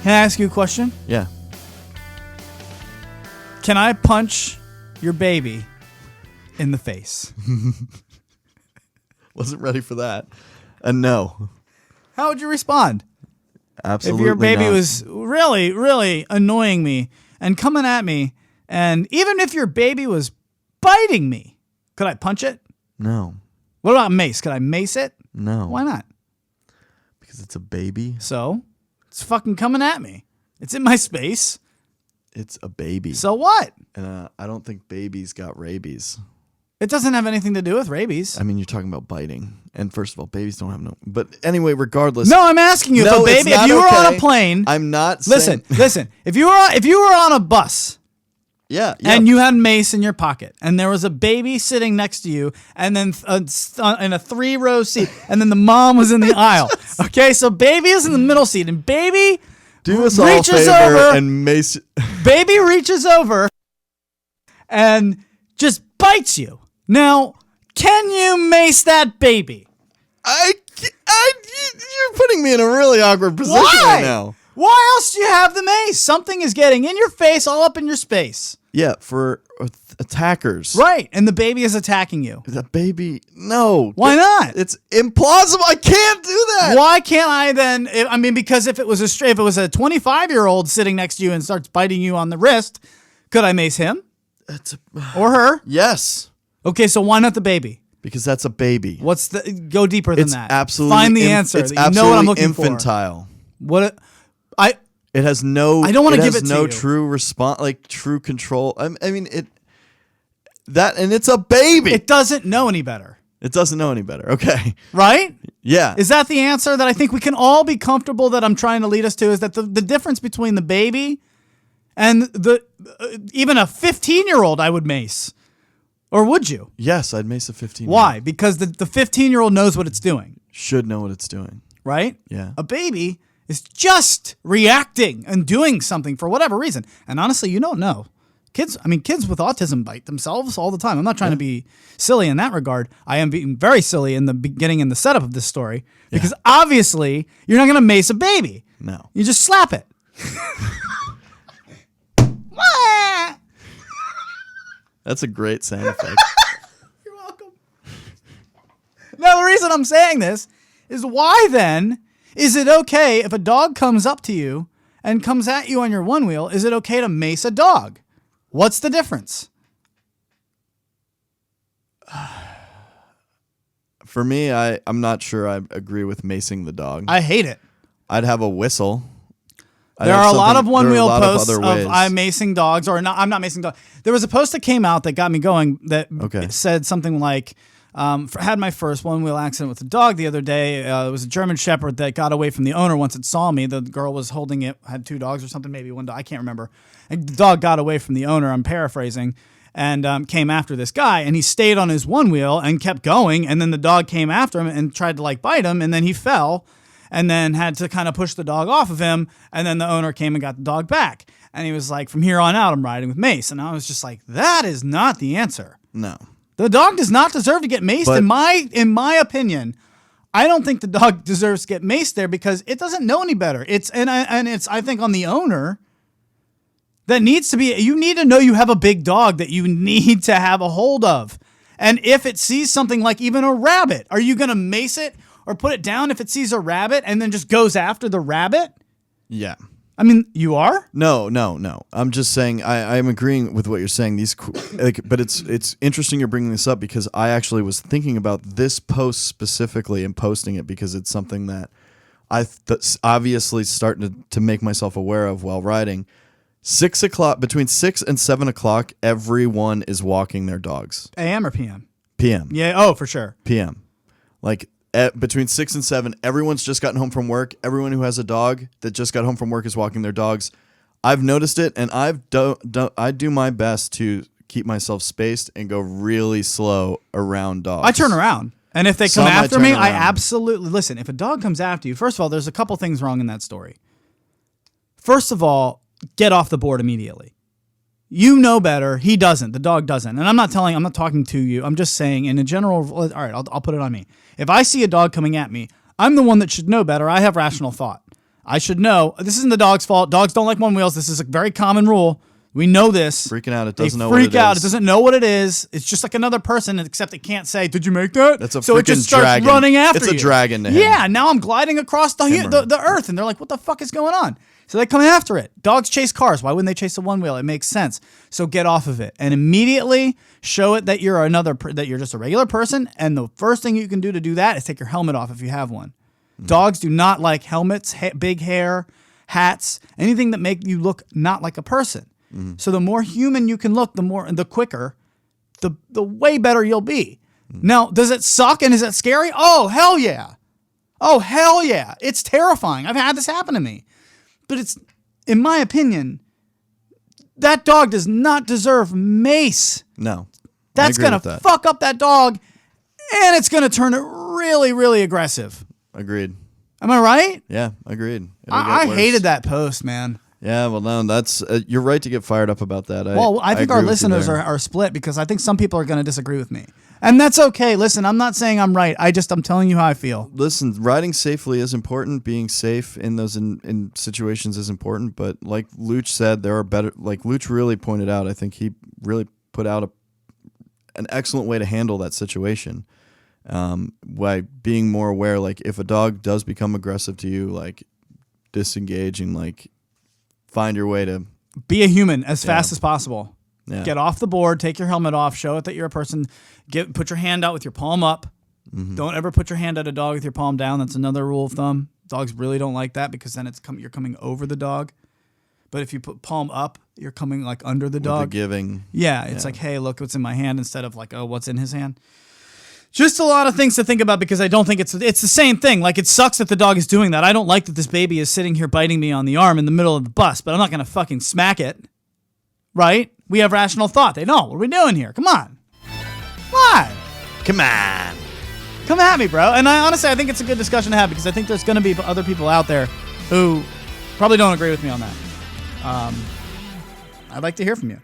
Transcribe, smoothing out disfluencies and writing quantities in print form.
Can I ask you a question? Yeah. Can I punch your baby in the face? Wasn't ready for that. No. How would you respond? Absolutely if your baby not. was really, really annoying me and coming at me, and even if your baby was biting me, could I punch it? No. What about mace? Could I mace it? No. Why not? Because it's a baby. So, it's fucking coming at me. It's in my space. It's a baby. So what? And I don't think babies got rabies. It doesn't have anything to do with rabies. I mean, you're talking about biting. And first of all, babies don't have no... But anyway, regardless... No, I'm asking you. No, if you were on a plane... I'm not Listen. If you were on a bus... Yeah. And you had mace in your pocket, and there was a baby sitting next to you, and then in a 3-row seat, and then the mom was in the aisle. Okay, so baby is in the middle seat, and baby do us all a reaches favor over, and mace. Baby reaches over and just bites you. Now, can you mace that baby? You're putting me in a really awkward position right now. Why else do you have the mace? Something is getting in your face, all up in your space. Yeah, for attackers. Right, and the baby is attacking you. The baby, no. Why not? It's implausible. I can't do that. Why can't I then? I mean, because if it was a 25-year-old sitting next to you and starts biting you on the wrist, could I mace him? Or her? Yes. Okay, so why not the baby? Because that's a baby. Go deeper than that. Absolutely. Find the answer. It's that you absolutely know what I'm looking infantile. For. It has no. I don't want to give it to no you. true response, like true control. I mean it. That and it's a baby. It doesn't know any better. It doesn't know any better. Okay. Right? Yeah. Is that the answer that I think we can all be comfortable that I'm trying to lead us to? Is that the difference between the baby and even a 15-year-old I would mace, or would you? Yes, I'd mace a 15-year-old. Why? Because the 15-year-old knows what it's doing. Should know what it's doing. Right? Yeah. A baby is just reacting and doing something for whatever reason. And honestly, you don't know. Kids with autism bite themselves all the time. I'm not trying to be silly in that regard. I am being very silly in the beginning and the setup of this story because obviously you're not going to mace a baby. No. You just slap it. That's a great sound effect. You're welcome. Now, the reason I'm saying this is why then is it okay if a dog comes up to you and comes at you on your one wheel, is it okay to mace a dog? What's the difference? For me, I'm not sure I agree with macing the dog. I hate it. I'd have a whistle. There are a lot of one-wheel posts of I'm macing dogs, or not, I'm not macing dogs. There was a post that came out that got me going that said something like, had my first one-wheel accident with a dog the other day. It was a German Shepherd that got away from the owner once it saw me. The girl was holding it, had 2 dogs or something, maybe one dog, I can't remember. And the dog got away from the owner, I'm paraphrasing, and came after this guy. And he stayed on his one wheel and kept going, and then the dog came after him and tried to bite him, and then he fell and then had to kind of push the dog off of him, and then the owner came and got the dog back. And he was like, from here on out, I'm riding with mace. And I was just like, that is not the answer. No. The dog does not deserve to get maced. In my opinion, I don't think the dog deserves to get maced there because it doesn't know any better. It's I think on the owner that needs to be. You need to know you have a big dog that you need to have a hold of. And if it sees something like even a rabbit, are you going to mace it or put it down if it sees a rabbit and then just goes after the rabbit? Yeah. I mean, you are? No. I'm just saying I'm agreeing with what you're saying. But it's interesting you're bringing this up because I actually was thinking about this post specifically and posting it because it's something that I obviously starting to make myself aware of while riding. 6 o'clock, between 6 and 7 o'clock, everyone is walking their dogs. AM or PM? PM. Yeah. Oh, for sure. PM. Between 6 and 7, everyone's just gotten home from work. Everyone who has a dog that just got home from work is walking their dogs. I've noticed it, and I do my best to keep myself spaced and go really slow around dogs. I turn around, and if they come Some after me, I around. absolutely listen. If a dog comes after you, first of all, there's a couple things wrong in that story. First of all, get off the board immediately. You know better. He doesn't. The dog doesn't. And I'm not talking to you. I'm just saying in a general, all right, I'll put it on me. If I see a dog coming at me, I'm the one that should know better. I have rational thought. I should know. This isn't the dog's fault. Dogs don't like one wheels. This is a very common rule. We know this. Freaking out. It doesn't know what it is. Freak out. It doesn't know what it is. It's just like another person, except it can't say, "Did you make that?" That's a so freaking it just starts dragon. running after you. It's a dragon to him. Yeah. Now I'm gliding across the earth, and they're like, "What the fuck is going on?" So they come after it. Dogs chase cars. Why wouldn't they chase a one wheel? It makes sense. So get off of it and immediately show it that you're that you're just a regular person. And the first thing you can do to do that is take your helmet off if you have one. Dogs do not like helmets, big hair, hats, anything that make you look not like a person. So the more human you can look, the quicker, the way better you'll be. Now, does it suck and is it scary? Oh, hell yeah. Oh, hell yeah. It's terrifying. I've had this happen to me. But it's, in my opinion, that dog does not deserve mace. No. That's going to fuck up that dog, and it's going to turn it really, really aggressive. Agreed. Am I right? Yeah, agreed. I hated that post, man. Yeah, well, no, that's you're right to get fired up about that. I think our listeners are split because I think some people are going to disagree with me. And that's okay. Listen, I'm not saying I'm right. I'm telling you how I feel. Listen, riding safely is important. Being safe in those in situations is important. But like Luch said, there are better. Like Luch really pointed out, I think he really put out an excellent way to handle that situation. By being more aware, like if a dog does become aggressive to you, like disengage and like find your way to be a human as fast as possible. Yeah. Get off the board, take your helmet off, show it that you're a person. Put your hand out with your palm up. Don't ever put your hand at a dog with your palm down. That's another rule of thumb. Dogs really don't like that because then you're coming over the dog. But if you put palm up, you're coming like under the dog. With the giving. Yeah, it's like, hey, look what's in my hand instead of like, oh, what's in his hand. Just a lot of things to think about because I don't think it's the same thing. Like it sucks that the dog is doing that. I don't like that this baby is sitting here biting me on the arm in the middle of the bus, but I'm not going to fucking smack it. Right? We have rational thought. They know. What are we doing here? Come on. What? Come on. Come at me, bro. And I think it's a good discussion to have because I think there's going to be other people out there who probably don't agree with me on that. I'd like to hear from you.